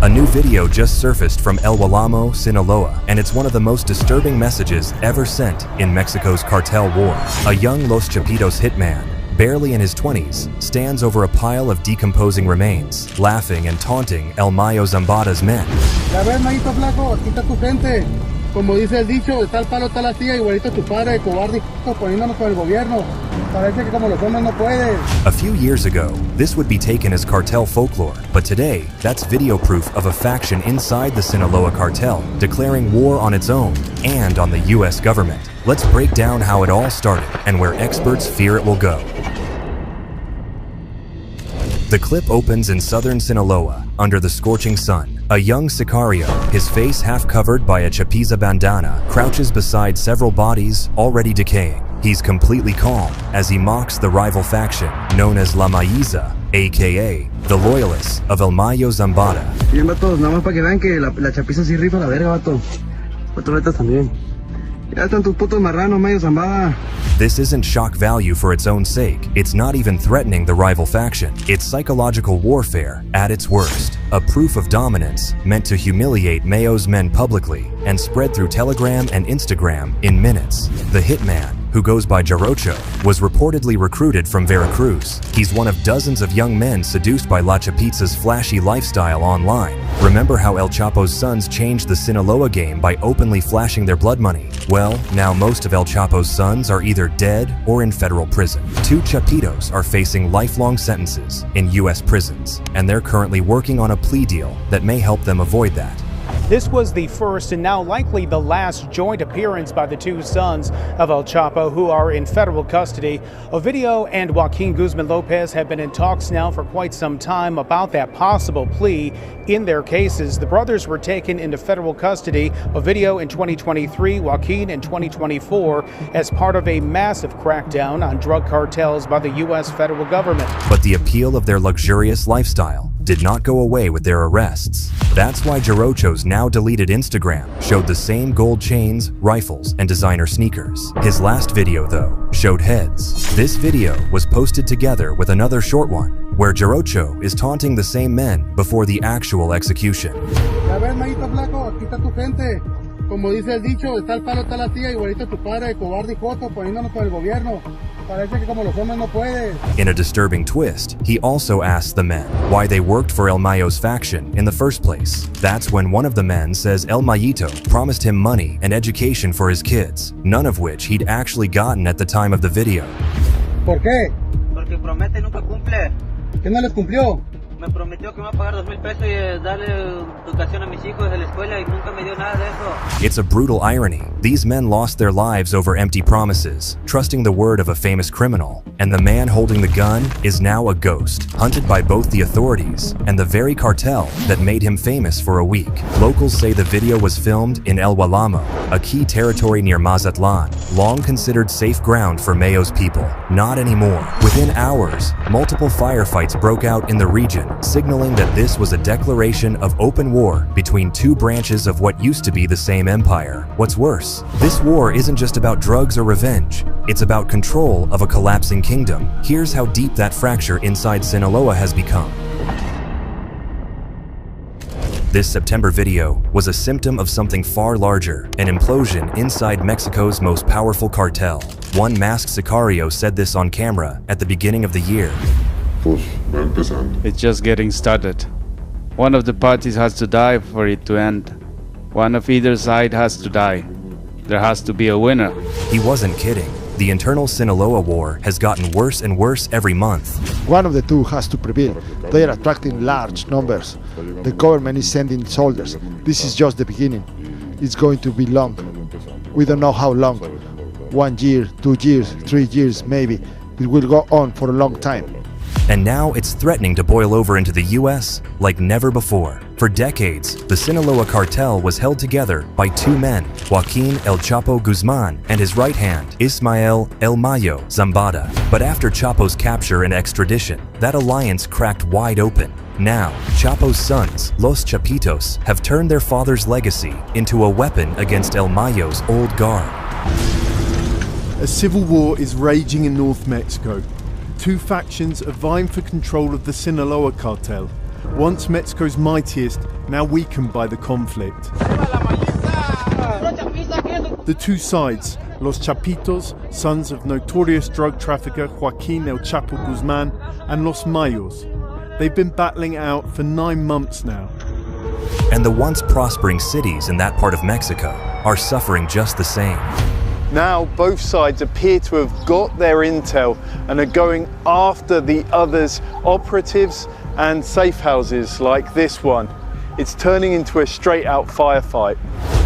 A new video just surfaced from El Gualamo, Sinaloa, and it's one of the most disturbing messages ever sent in Mexico's cartel war. A young Los Chapitos hitman, barely in his 20s, stands over a pile of decomposing remains, laughing and taunting El Mayo Zambada's men. Ya ves, Mayito flaco, aquí está tu gente. Como dice el dicho, está el palo, está la tía, igualito tu padre, cobarde, poniéndonos con el gobierno. Parece que como los hombres no puedes. A few years ago, this would be taken as cartel folklore, but today, that's video proof of a faction inside the Sinaloa Cartel declaring war on its own and on the US government. Let's break down how it all started and where experts fear it will go. The clip opens in southern Sinaloa, under the scorching sun. A young Sicario, his face half covered by a chapiza bandana, crouches beside several bodies already decaying. He's completely calm as he mocks the rival faction known as La Mayiza, aka the loyalists of El Mayo Zambada. Bien, vatos, nada más para que vean que la chapiza sí rifa la verga, vato. Cuatro letras también. Ya están tus putos marranos, Mayo Zambada. This isn't shock value for its own sake. It's not even threatening the rival faction. It's psychological warfare at its worst. A proof of dominance meant to humiliate Mayo's men publicly and spread through Telegram and Instagram in minutes. The hitman, who goes by Jarocho, was reportedly recruited from Veracruz. He's one of dozens of young men seduced by La Chapitza's flashy lifestyle online. Remember how El Chapo's sons changed the Sinaloa game by openly flashing their blood money? Well, now most of El Chapo's sons are either dead or in federal prison. 2 Chapitos are facing lifelong sentences in US prisons, and they're currently working on a plea deal that may help them avoid that. This was the first and now likely the last joint appearance by the 2 sons of El Chapo, who are in federal custody. Ovidio and Joaquin Guzman Lopez have been in talks now for quite some time about that possible plea in their cases. The brothers were taken into federal custody, Ovidio in 2023, Joaquin in 2024, as part of a massive crackdown on drug cartels by the U.S. federal government. But the appeal of their luxurious lifestyle did not go away with their arrests. That's why Jarocho's now deleted Instagram showed the same gold chains, rifles, and designer sneakers. His last video, though, showed heads. This video was posted together with another short one, where Jarocho is taunting the same men before the actual execution. Ya ves, Mayito flaco, aquí está tu gente. Como dice el dicho, está el palo, está la tía, igualito tu padre, cobarde y joto, poniéndonos con el gobierno. Parece que como los hombres no puedes. In a disturbing twist, he also asks the men why they worked for El Mayo's faction in the first place. That's when one of the men says El Mayito promised him money and education for his kids, none of which he'd actually gotten at the time of the video. ¿Por qué? Porque promete y nunca cumple. ¿Qué no les cumplió? Me prometió que me va a pagar 2,000 pesos y darle educación a mis hijos de la escuela y nunca me dio nada de eso. It's a brutal irony. These men lost their lives over empty promises, trusting the word of a famous criminal. And the man holding the gun is now a ghost, hunted by both the authorities and the very cartel that made him famous for a week. Locals say the video was filmed in El Gualamo, a key territory near Mazatlan, long considered safe ground for Mayo's people. Not anymore. Within hours, multiple firefights broke out in the region, signaling that this was a declaration of open war between 2 branches of what used to be the same empire. What's worse, this war isn't just about drugs or revenge. It's about control of a collapsing kingdom. Here's how deep that fracture inside Sinaloa has become. This September video was a symptom of something far larger, an implosion inside Mexico's most powerful cartel. One masked Sicario said this on camera at the beginning of the year. It's just getting started. One of the parties has to die for it to end. One of either side has to die. There has to be a winner. He wasn't kidding. The internal Sinaloa war has gotten worse and worse every month. One of the 2 has to prevail. They are attracting large numbers. The government is sending soldiers. This is just the beginning. It's going to be long. We don't know how long. 1 year, 2 years, 3 years, maybe. It will go on for a long time. And now it's threatening to boil over into the US like never before. For decades, the Sinaloa Cartel was held together by 2 men, Joaquin El Chapo Guzmán and his right hand, Ismael El Mayo Zambada. But after Chapo's capture and extradition, that alliance cracked wide open. Now, Chapo's sons, Los Chapitos, have turned their father's legacy into a weapon against El Mayo's old guard. A civil war is raging in North Mexico. 2 factions are vying for control of the Sinaloa Cartel, Once Mexico's mightiest, now weakened by the conflict. The two sides, Los Chapitos, sons of notorious drug trafficker Joaquin El Chapo Guzmán, and Los Mayos. They've been battling it out for 9 months now. And the once prospering cities in that part of Mexico are suffering just the same. Now both sides appear to have got their intel and are going after the others' operatives and safe houses like this one. It's turning into a straight-out firefight.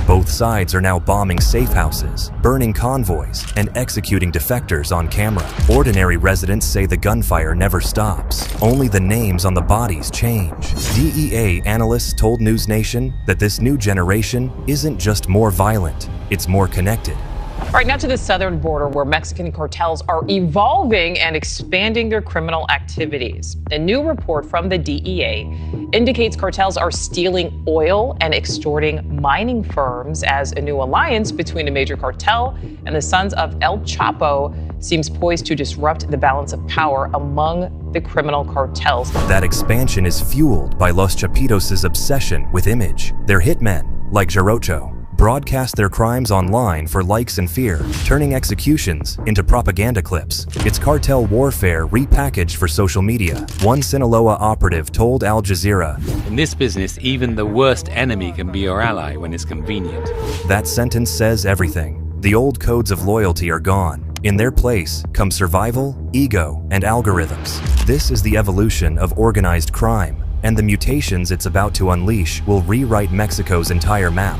Both sides are now bombing safe houses, burning convoys, and executing defectors on camera. Ordinary residents say the gunfire never stops. Only the names on the bodies change. DEA analysts told News Nation that this new generation isn't just more violent, it's more connected. All right, now to the southern border where Mexican cartels are evolving and expanding their criminal activities. A new report from the DEA indicates cartels are stealing oil and extorting mining firms as a new alliance between a major cartel and the sons of El Chapo seems poised to disrupt the balance of power among the criminal cartels. That expansion is fueled by Los Chapitos' obsession with image. Their hitmen, like Jarocho, broadcast their crimes online for likes and fear, turning executions into propaganda clips. It's cartel warfare repackaged for social media. One Sinaloa operative told Al Jazeera, "In this business, even the worst enemy can be your ally when it's convenient." That sentence says everything. The old codes of loyalty are gone. In their place come survival, ego, and algorithms. This is the evolution of organized crime, and the mutations it's about to unleash will rewrite Mexico's entire map.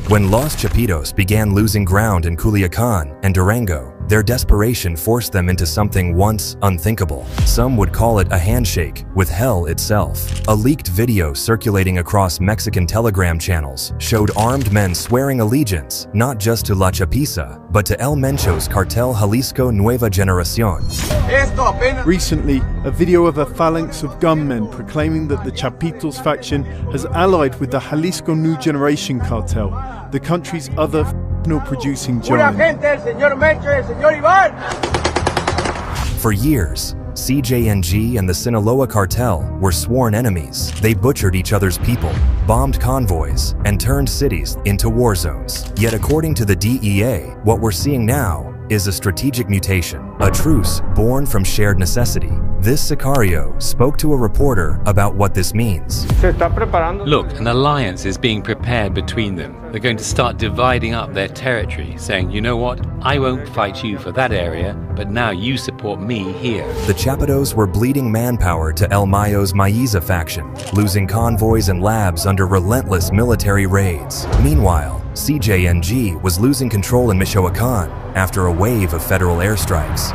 When Los Chapitos began losing ground in Culiacan and Durango, their desperation forced them into something once unthinkable. Some would call it a handshake with hell itself. A leaked video circulating across Mexican Telegram channels showed armed men swearing allegiance not just to La Chapiza, but to El Mencho's cartel Jalisco Nueva Generación. Recently, a video of a phalanx of gunmen proclaiming that the Chapitos faction has allied with the Jalisco New Generation cartel, the country's other producing giant. For years, CJNG and the Sinaloa Cartel were sworn enemies. They butchered each other's people, bombed convoys, and turned cities into war zones. Yet according to the DEA, what we're seeing now is a strategic mutation, a truce born from shared necessity. This Sicario spoke to a reporter about what this means. Look, an alliance is being prepared between them. They're going to start dividing up their territory, saying, you know what, I won't fight you for that area, but now you support me here. The Chapitos were bleeding manpower to El Mayo's Mayiza faction, losing convoys and labs under relentless military raids. Meanwhile, CJNG was losing control in Michoacan after a wave of federal airstrikes.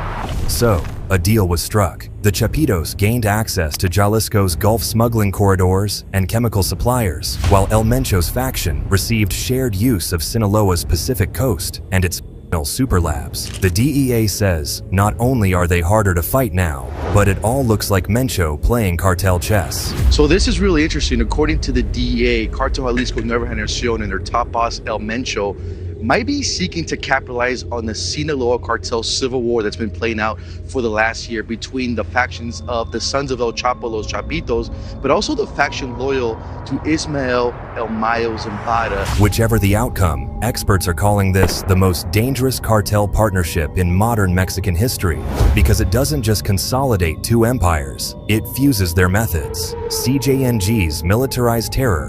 So, a deal was struck. The Chapitos gained access to Jalisco's Gulf smuggling corridors and chemical suppliers, while El Mencho's faction received shared use of Sinaloa's Pacific coast and its super labs. The DEA says not only are they harder to fight now, but it all looks like Mencho playing cartel chess. So this is really interesting. According to the DEA, Cartel Jalisco Nueva Generación and their top boss El Mencho might be seeking to capitalize on the Sinaloa Cartel civil war that's been playing out for the last year between the factions of the sons of El Chapo, Los Chapitos, but also the faction loyal to Ismael El Mayo Zambada. Whichever the outcome, experts are calling this the most dangerous cartel partnership in modern Mexican history because it doesn't just consolidate two empires, it fuses their methods. CJNG's militarized terror